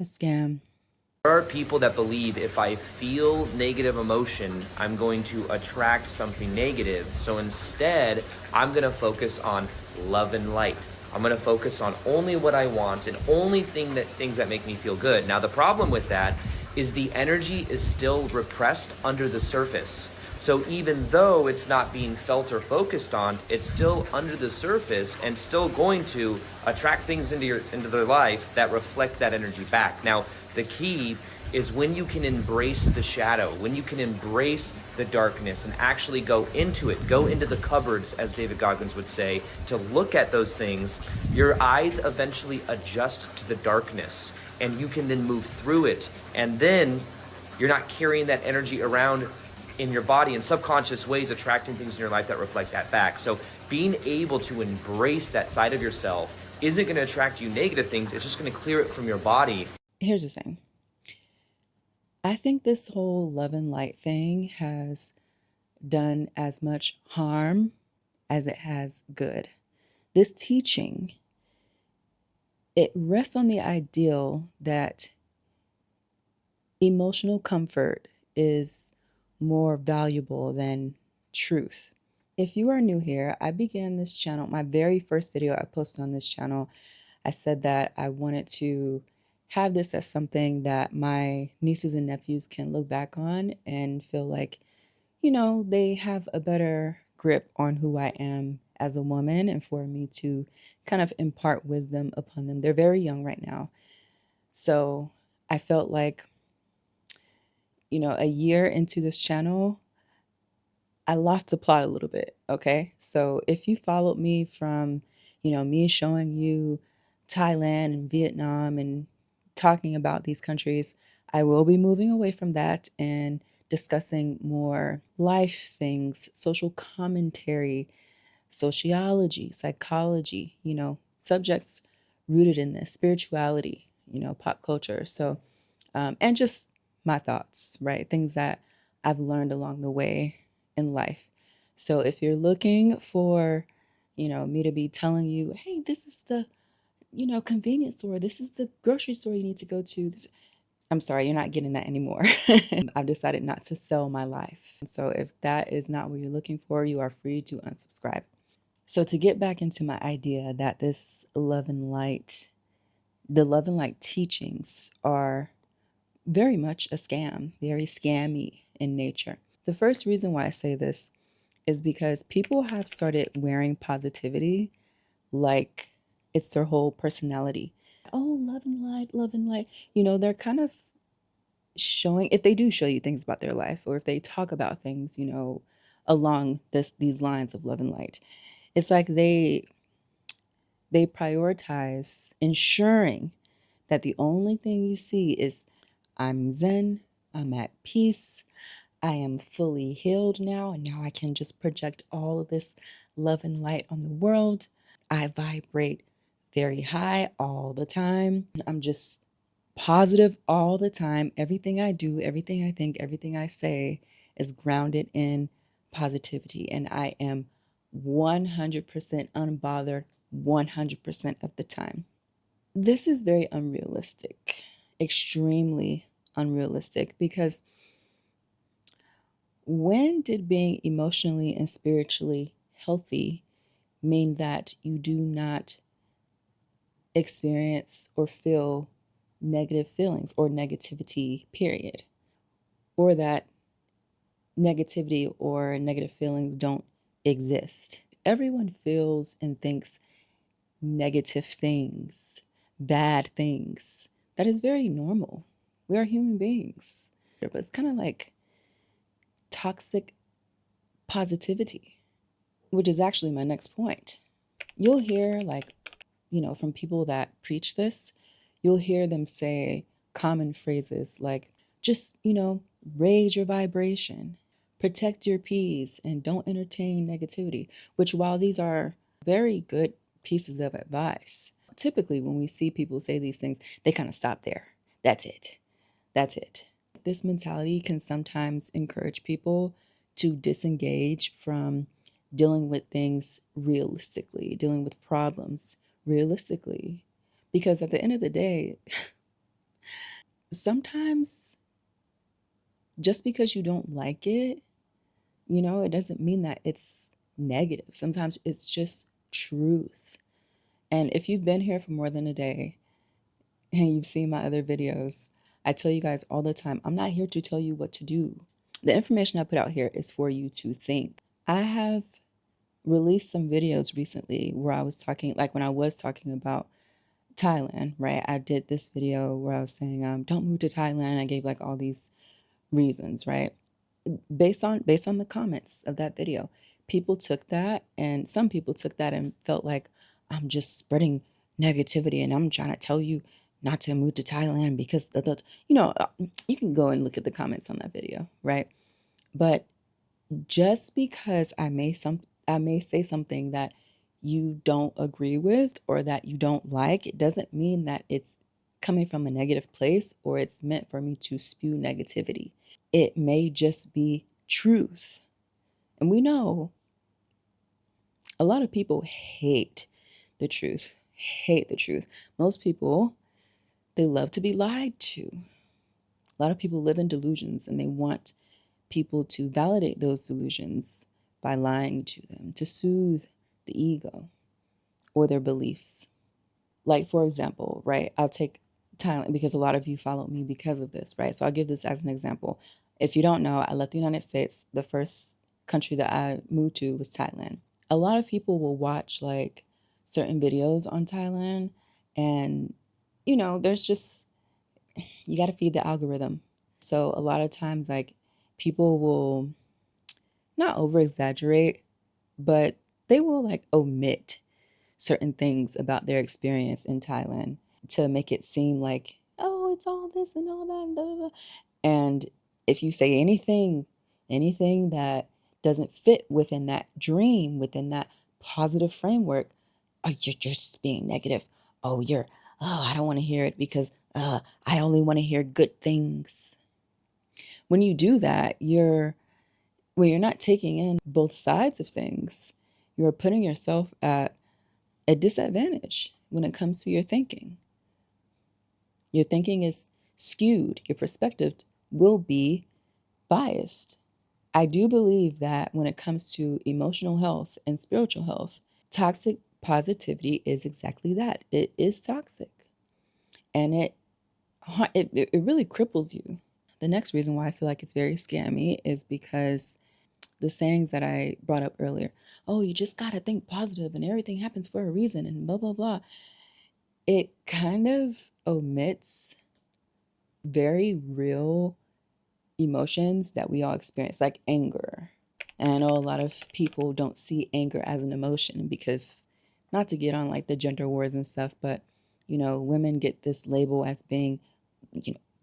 A scam. There are people that believe if I feel negative emotion, I'm going to attract something negative. So instead, I'm going to focus on love and light. I'm going to focus on only what I want and only things that make me feel good. Now, the problem with that is the energy is still repressed under the surface. So even though it's not being felt or focused on, it's still under the surface and still going to attract things into their life that reflect that energy back. Now, the key is when you can embrace the shadow, when you can embrace the darkness and actually go into it, go into the cupboards, as David Goggins would say, to look at those things, your eyes eventually adjust to the darkness and you can then move through it. And then you're not carrying that energy around in your body in subconscious ways, attracting things in your life that reflect that back. So being able to embrace that side of yourself isn't going to attract you negative things. It's just going to clear it from your body. Here's the thing. I think this whole love and light thing has done as much harm as it has good. This teaching, it rests on the ideal that emotional comfort is more valuable than truth. If you are new here, I began this channel, my very first video I posted on this channel, I said that I wanted to have this as something that my nieces and nephews can look back on and feel like, they have a better grip on who I am as a woman, and for me to kind of impart wisdom upon them. They're very young right now. So I felt like, a year into this channel, I lost the plot a little bit. Okay. So if you followed me from, me showing you Thailand and Vietnam and talking about these countries, I will be moving away from that and discussing more life things, social commentary, sociology, psychology, subjects rooted in this, spirituality, pop culture. So, and just my thoughts, right? Things that I've learned along the way in life. So if you're looking for, me to be telling you, hey, this is the, convenience store, this is the grocery store you need to go to. I'm sorry, you're not getting that anymore. I've decided not to sell my life. So if that is not what you're looking for, you are free to unsubscribe. So to get back into my idea that this love and light, the love and light teachings are very much a scam, very scammy in nature. The first reason why I say this is because people have started wearing positivity like it's their whole personality. Oh, love and light, love and light. They're kind of showing, if they do show you things about their life, or if they talk about things, along these lines of love and light, it's like they prioritize ensuring that the only thing you see is I'm zen, I'm at peace, I am fully healed now, and now I can just project all of this love and light on the world. I vibrate very high all the time. I'm just positive all the time. Everything I do, everything I think, everything I say is grounded in positivity, and I am 100% unbothered 100% of the time. This is very unrealistic, extremely unrealistic, because when did being emotionally and spiritually healthy mean that you do not experience or feel negative feelings or negativity, period? Or that negativity or negative feelings don't exist? Everyone feels and thinks negative things, bad things. That is very normal. We are human beings. But it's kind of like toxic positivity, which is actually my next point. You'll hear, like, from people that preach this, you'll hear them say common phrases like, just, raise your vibration, protect your peace, and don't entertain negativity, which, while these are very good pieces of advice, typically when we see people say these things, they kind of stop there. That's it. That's it. This mentality can sometimes encourage people to disengage from dealing with things realistically, dealing with problems realistically. Because at the end of the day, Sometimes just because you don't like it, it doesn't mean that it's negative. Sometimes it's just truth. And if you've been here for more than a day and you've seen my other videos, I tell you guys all the time, I'm not here to tell you what to do. The information I put out here is for you to think. I have released some videos recently where I was talking, like when I was talking about Thailand, right? I did this video where I was saying, don't move to Thailand. I gave like all these reasons, right? Based on the comments of that video. People took that, and some people took that and felt like I'm just spreading negativity and I'm trying to tell you not to move to Thailand because you can go and look at the comments on that video, right? But just because I may say something that you don't agree with or that you don't like, it doesn't mean that it's coming from a negative place or it's meant for me to spew negativity. It may just be truth. And we know a lot of people hate the truth, hate the truth. Most people, they love to be lied to. A lot of people live in delusions and they want people to validate those delusions by lying to them, to soothe the ego or their beliefs. Like, for example, right, I'll take Thailand because a lot of you follow me because of this, right? So I'll give this as an example. If you don't know, I left the United States. The first country that I moved to was Thailand. A lot of people will watch like certain videos on Thailand, and there's just, you got to feed the algorithm. So a lot of times, like, people will not over exaggerate, but they will like omit certain things about their experience in Thailand to make it seem like, oh, it's all this and all that, and blah, blah, blah. And if you say anything that doesn't fit within that dream, within that positive framework, oh, you're just being negative. Oh, I don't want to hear it because I only want to hear good things. When you do that, you're not taking in both sides of things. You're putting yourself at a disadvantage when it comes to your thinking. Your thinking is skewed, your perspective will be biased. I do believe that when it comes to emotional health and spiritual health, toxic positivity is exactly that. It is toxic, and it really cripples you. The next reason why I feel like it's very scammy is because the sayings that I brought up earlier. Oh, you just got to think positive and everything happens for a reason and blah, blah, blah. It kind of omits very real emotions that we all experience, like anger. And I know a lot of people don't see anger as an emotion because, not to get on like the gender wars and stuff, but women get this label as being,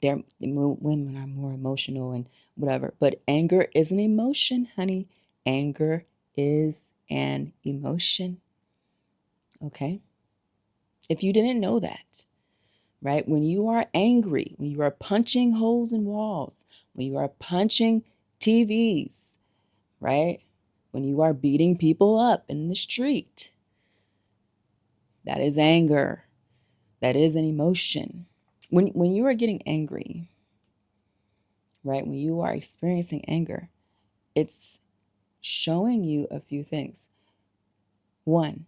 women are more emotional and whatever. But anger is an emotion, honey. Anger is an emotion. Okay. If you didn't know that, right? When you are angry, when you are punching holes in walls, when you are punching TVs, right? When you are beating people up in the street, that is anger. That is an emotion. When you are getting angry, right? When you are experiencing anger, it's showing you a few things. One,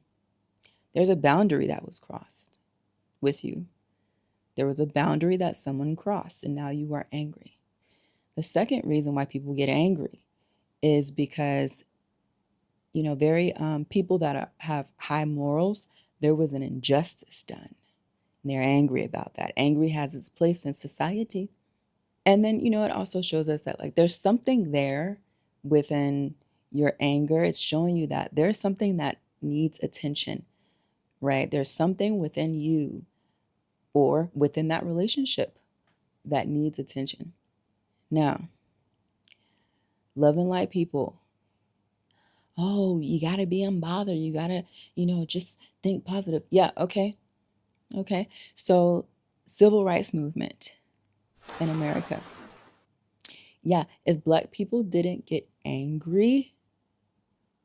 there's a boundary that was crossed with you. There was a boundary that someone crossed, and now you are angry. The second reason why people get angry is because, very people that have high morals, there was an injustice done, and they're angry about that. Angry has its place in society. And then, it also shows us that like there's something there within your anger. It's showing you that there's something that needs attention, right? There's something within you or within that relationship that needs attention. Now, love and light people. Oh, you got to be unbothered. You got to, just think positive. Yeah, okay. Okay. So, civil rights movement in America. Yeah, if Black people didn't get angry,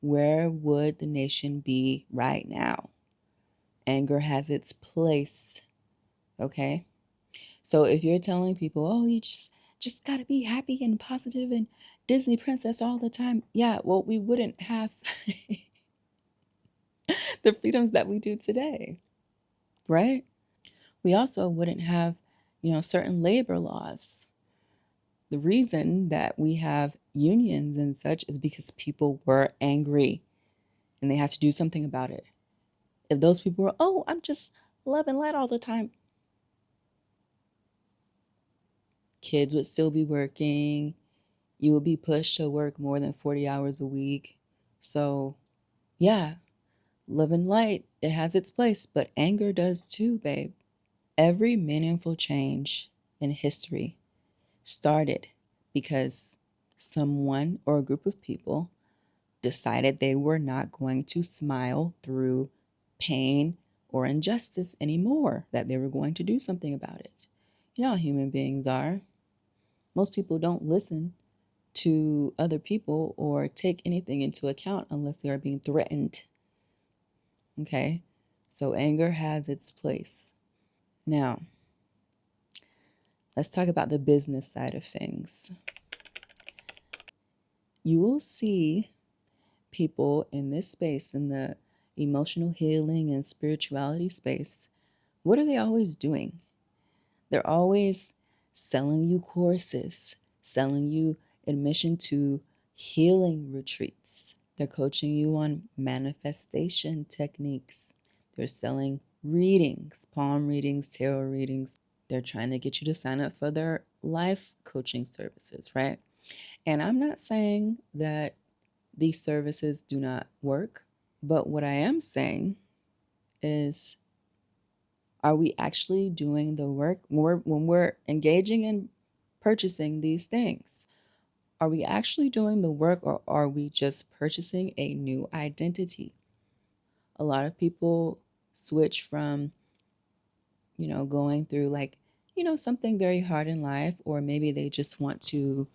where would the nation be right now? Anger has its place. Okay. So if you're telling people, oh, you just got to be happy and positive and Disney princess all the time, yeah, well, we wouldn't have the freedoms that we do today, right? We also wouldn't have, certain labor laws. The reason that we have unions and such is because people were angry and they had to do something about it. If those people were, oh, I'm just love and light all the time, kids would still be working. You would be pushed to work more than 40 hours a week. So, yeah, love and light, it has its place, but anger does too, babe. Every meaningful change in history started because someone or a group of people decided they were not going to smile through pain or injustice anymore, that they were going to do something about it. You know how human beings are. Most people don't listen to other people or take anything into account unless they are being threatened. Okay? So anger has its place. Now, let's talk about the business side of things. You will see people in this space, in the emotional healing and spirituality space. What are they always doing? They're always selling you courses, selling you admission to healing retreats. They're coaching you on manifestation techniques. They're selling readings, palm readings, tarot readings. They're trying to get you to sign up for their life coaching services, right? And I'm not saying that these services do not work, but what I am saying is, are we actually doing the work when we're engaging in purchasing these things? Are we actually doing the work, or are we just purchasing a new identity? A lot of people switch from, going through like, something very hard in life, or maybe they just want to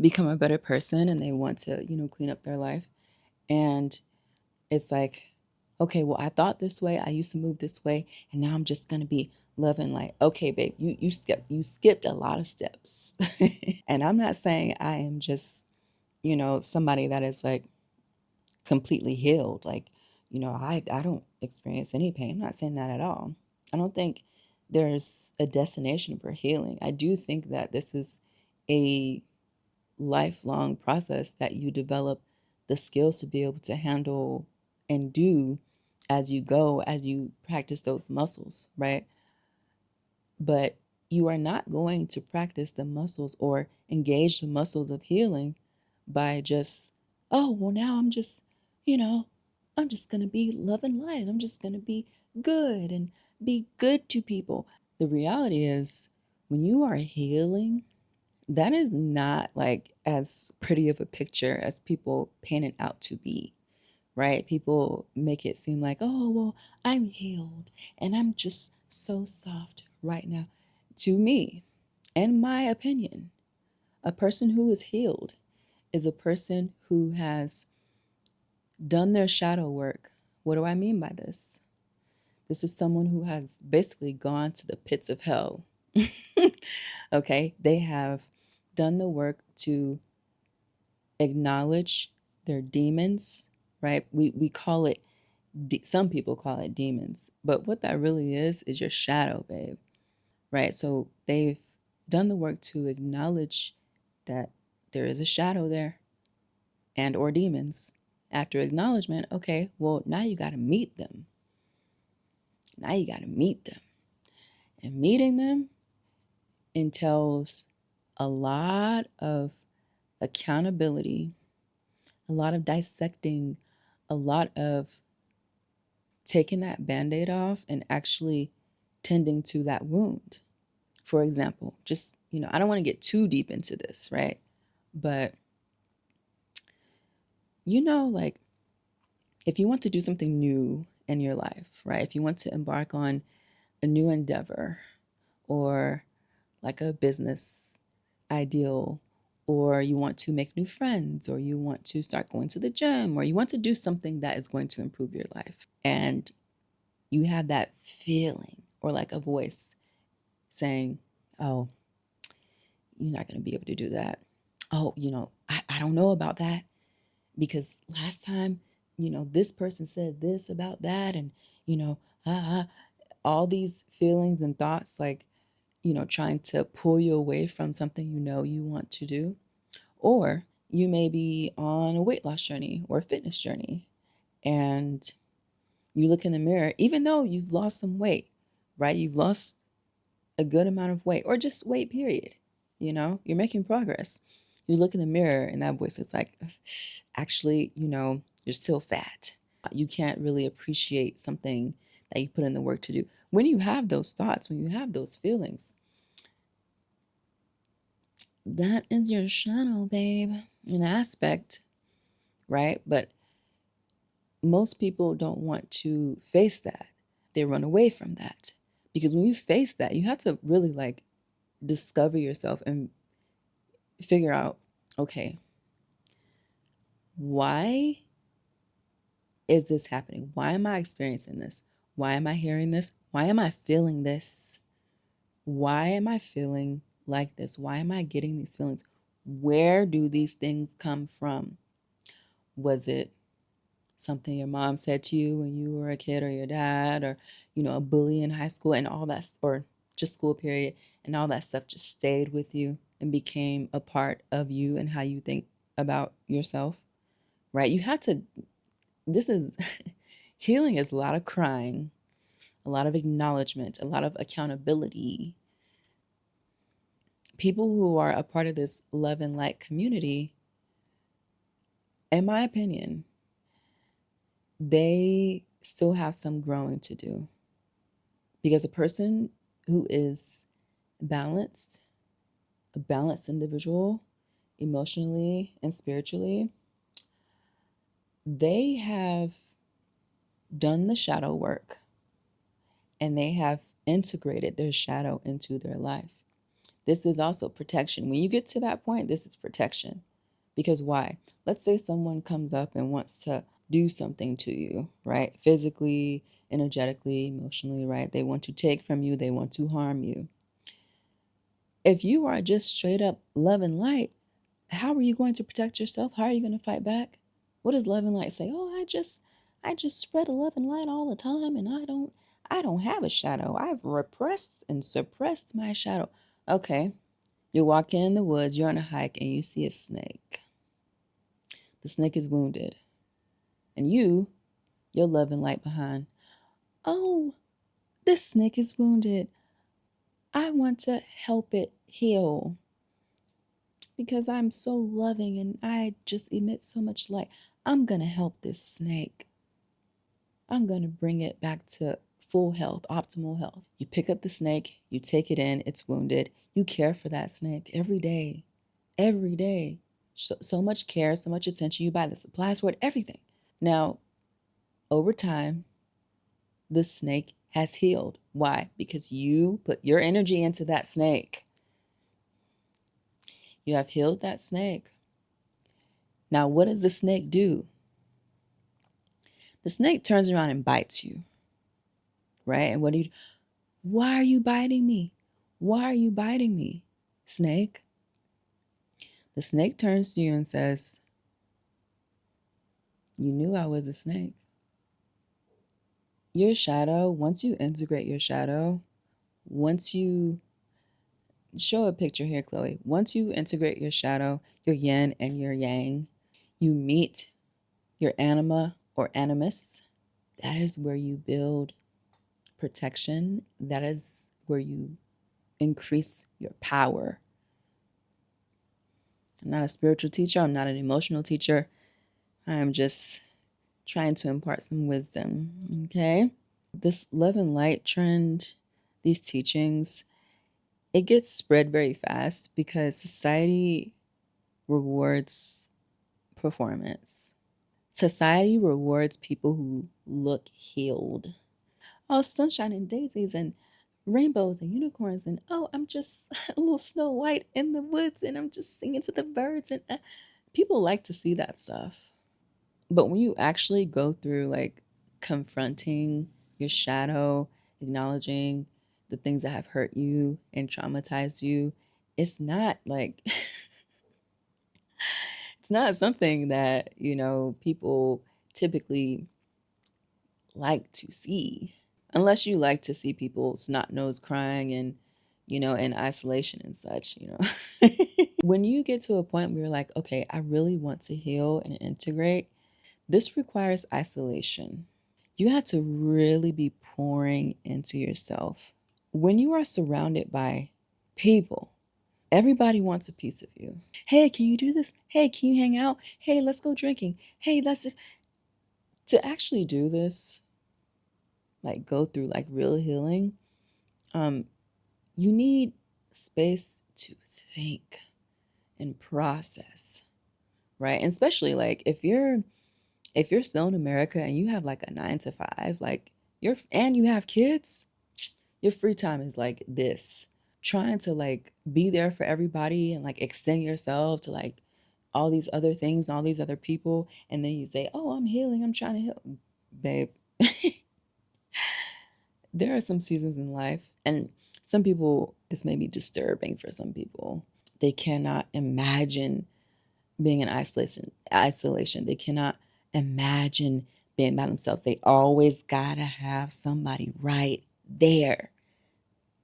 become a better person and they want to, clean up their life. And it's like, okay, well, I thought this way, I used to move this way, and now I'm just gonna be loving light. Okay, babe, you skipped a lot of steps. And I'm not saying I am just, somebody that is like completely healed. Like, I don't experience any pain. I'm not saying that at all. I don't think there's a destination for healing. I do think that this is a lifelong process that you develop the skills to be able to handle and do as you go, as you practice those muscles, right? But you are not going to practice the muscles or engage the muscles of healing by just, oh, well, now you know, I'm just going to be love and light. I'm just going to be good and be good to people. The reality is, when you are healing, that is not like as pretty of a picture as people paint it out to be, right? People make it seem like, oh, well, I'm healed and I'm just so soft right now. To me, in my opinion, a person who is healed is a person who has done their shadow work. What do I mean by this? This is someone who has basically gone to the pits of hell. Okay, they have done the work to acknowledge their demons, right? We call it, some people call it demons, but what that really is your shadow, babe, right? So they've done the work to acknowledge that there is a shadow there and or demons. After acknowledgement, okay, well, now you got to meet them. Now you got to meet them. And meeting them entails a lot of accountability, a lot of dissecting, a lot of taking that band-aid off and actually tending to that wound. For example, just, I don't want to get too deep into this, right? But, like, if you want to do something new in your life, right? If you want to embark on a new endeavor, or like a business ideal, or you want to make new friends, or you want to start going to the gym, or you want to do something that is going to improve your life, and you have that feeling or like a voice saying, oh, you're not going to be able to do that. Oh, I don't know about that because last time, this person said this about that. And, you know, uh, all these feelings and thoughts, like, trying to pull you away from something you want to do. Or you may be on a weight loss journey or a fitness journey, and you look in the mirror, even though you've lost some weight, right? You've lost a good amount of weight, or just weight, period. You're making progress. You look in the mirror, and that voice is like, actually, you're still fat. You can't really appreciate something that you put in the work to do. When you have those thoughts, when you have those feelings, that is your shadow, babe, an aspect, right? But most people don't want to face that. They run away from that. Because when you face that, you have to really like discover yourself and figure out, okay, why is this happening? Why am I experiencing this? Why am I hearing this? Why am I feeling this? Why am I feeling like this? Why am I getting these feelings? Where do these things come from? Was it something your mom said to you when you were a kid, or your dad, or a bully in high school and all that, or just school period, and all that stuff just stayed with you and became a part of you and how you think about yourself, right? You have to, this is healing is a lot of crying, a lot of acknowledgement, a lot of accountability. People who are a part of this love and light community, in my opinion, they still have some growing to do. Because a person who is balanced, a balanced individual, emotionally and spiritually, they have done the shadow work and they have integrated their shadow into their life. This is also protection. When you get to that point, this is protection. Because why? Let's say someone comes up and wants to do something to you, right? Physically, energetically, emotionally, right? They want to take from you, they want to harm you. If you are just straight up love and light, how are you going to protect yourself? How are you going to fight back? What does love and light say? Oh, I just spread a love and light all the time, and I don't have a shadow. I've repressed and suppressed my shadow. Okay. You're walking in the woods, you're on a hike, and you see a snake. The snake is wounded. And you're love and light behind. Oh, this snake is wounded. I want to help it heal because I'm so loving and I just emit so much light. I'm going to help this snake. I'm going to bring it back to full health, optimal health. You pick up the snake, you take it in, it's wounded. You care for that snake every day. So much care, so much attention. You buy the supplies for it, everything. Now, over time, the snake has healed. Why? Because you put your energy into that snake. You have healed that snake. Now, what does the snake do? The snake turns around and bites you, right? And what do you do? Why are you biting me? Why are you biting me, snake? The snake turns to you and says, you knew I was a snake. Your shadow, once you integrate your shadow, once you show a picture here, Chloe, once you integrate your shadow, your yin and your yang, you meet your anima or animus. That is where you build protection. That is where you increase your power. I'm not a spiritual teacher. I'm not an emotional teacher. I'm just trying to impart some wisdom. Okay. This love and light trend, these teachings, it gets spread very fast because society rewards performance. Society rewards people who look healed. Oh, sunshine and daisies and rainbows and unicorns, and oh, I'm just a little Snow White in the woods and I'm just singing to the birds. And people like to see that stuff. But when you actually go through like confronting your shadow, acknowledging the things that have hurt you and traumatized you, it's not like it's not something that, people typically like to see. Unless you like to see people snot nose crying and, in isolation and such. When you get to a point where you're like, okay, I really want to heal and integrate, this requires isolation. You have to really be pouring into yourself. When you are surrounded by people, everybody wants a piece of you. Hey, can you do this? Hey, can you hang out? Hey, let's go drinking. Hey, let's to actually do this, like go through like real healing. Um, you need space to think and process, right? And especially like if you're still in America and you have like a 9 to 5, like and you have kids, your free time is like this. Trying to like be there for everybody and like extend yourself to like all these other things, all these other people, and then you say, "Oh, I'm healing. I'm trying to heal." Babe, there are some seasons in life, and some people, this may be disturbing for some people. They cannot imagine being in isolation. They cannot imagine being by themselves. They always gotta have somebody right there.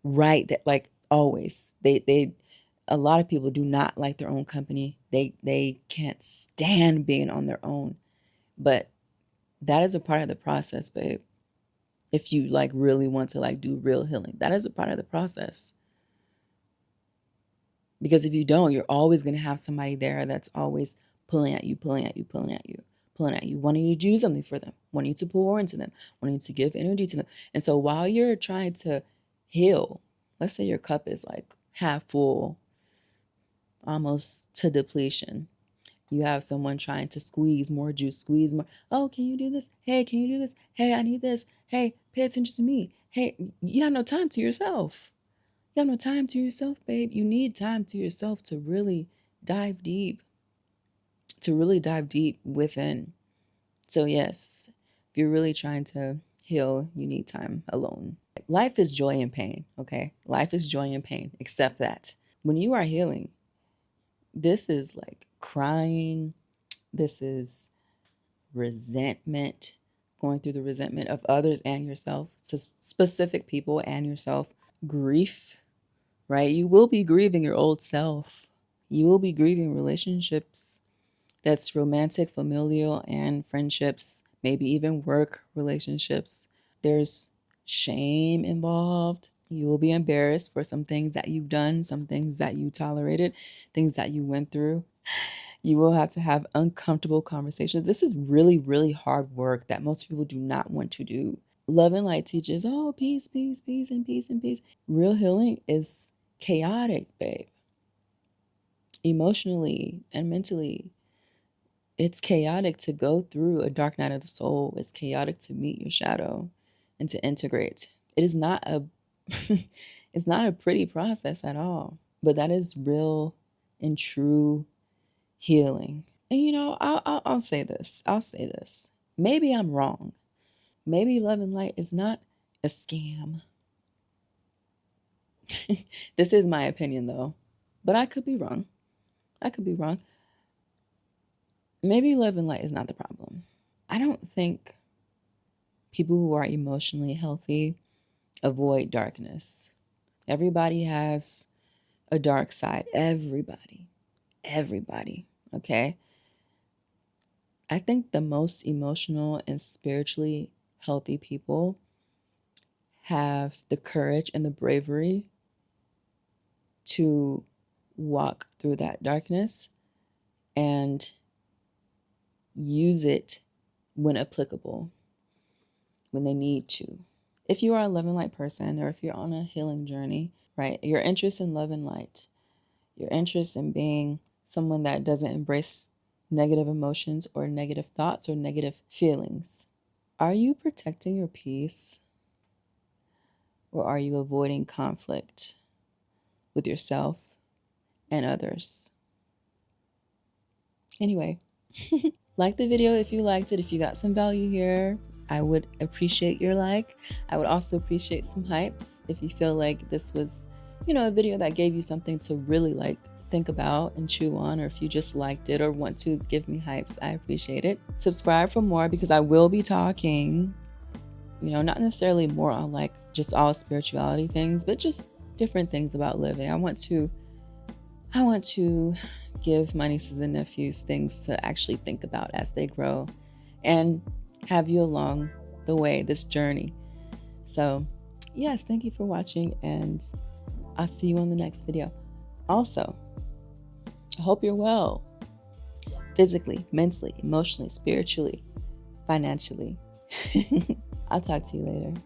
Right there, like always. They a lot of people do not like their own company. They can't stand being on their own. But that is a part of the process, babe. If you like really want to like do real healing, that is a part of the process. Because if you don't, you're always going to have somebody there that's always pulling at you, pulling at you, pulling at you, pulling at you, wanting you to do something for them, wanting you to pour into them, wanting you to give energy to them. And so while you're trying to heal, let's say your cup is like half full, almost to depletion. You have someone trying to squeeze more juice, squeeze more. Oh, can you do this? Hey, can you do this? Hey, I need this. Hey, pay attention to me. Hey, you have no time to yourself. You have no time to yourself, babe. You need time to yourself to really dive deep, within. So, yes, if you're really trying to heal, you need time alone. Life is joy and pain, okay? Life is joy and pain. Accept that. When you are healing, this is like crying, this is resentment, going through the resentment of others and yourself, specific people and yourself, grief, right? You will be grieving your old self. You will be grieving relationships, that's romantic, familial, and friendships, maybe even work relationships. There's shame involved. You will be embarrassed for some things that you've done, some things that you tolerated, things that you went through. You will have to have uncomfortable conversations. This is really, really hard work that most people do not want to do. Love and Light teaches, oh, peace, peace, peace, and peace, and peace. Real healing is chaotic, babe. Emotionally and mentally, it's chaotic to go through a dark night of the soul. It's chaotic to meet your shadow and to integrate. It is not a it's not a pretty process at all. But that is real and true healing. And I'll say this. I'll say this. Maybe I'm wrong. Maybe Love and Light is not a scam. This is my opinion though. But I could be wrong. I could be wrong. Maybe Love and Light is not the problem. I don't think people who are emotionally healthy avoid darkness. Everybody has a dark side. Everybody. Everybody. Okay. I think the most emotional and spiritually healthy people have the courage and the bravery to walk through that darkness and use it when applicable, when they need to. If you are a love and light person, or if you're on a healing journey, right, your interest in love and light, your interest in being someone that doesn't embrace negative emotions or negative thoughts or negative feelings, are you protecting your peace, or are you avoiding conflict with yourself and others? Anyway, like the video if you liked it, if you got some value here. I would appreciate your like. I would also appreciate some hypes if you feel like this was, a video that gave you something to really like think about and chew on, or if you just liked it or want to give me hypes, I appreciate it. Subscribe for more because I will be talking, not necessarily more on like just all spirituality things, but just different things about living. I want to give my nieces and nephews things to actually think about as they grow and have you along the way, this journey. So, yes, thank you for watching, and I'll see you on the next video. Also, I hope you're well physically, mentally, emotionally, spiritually, financially. I'll talk to you later.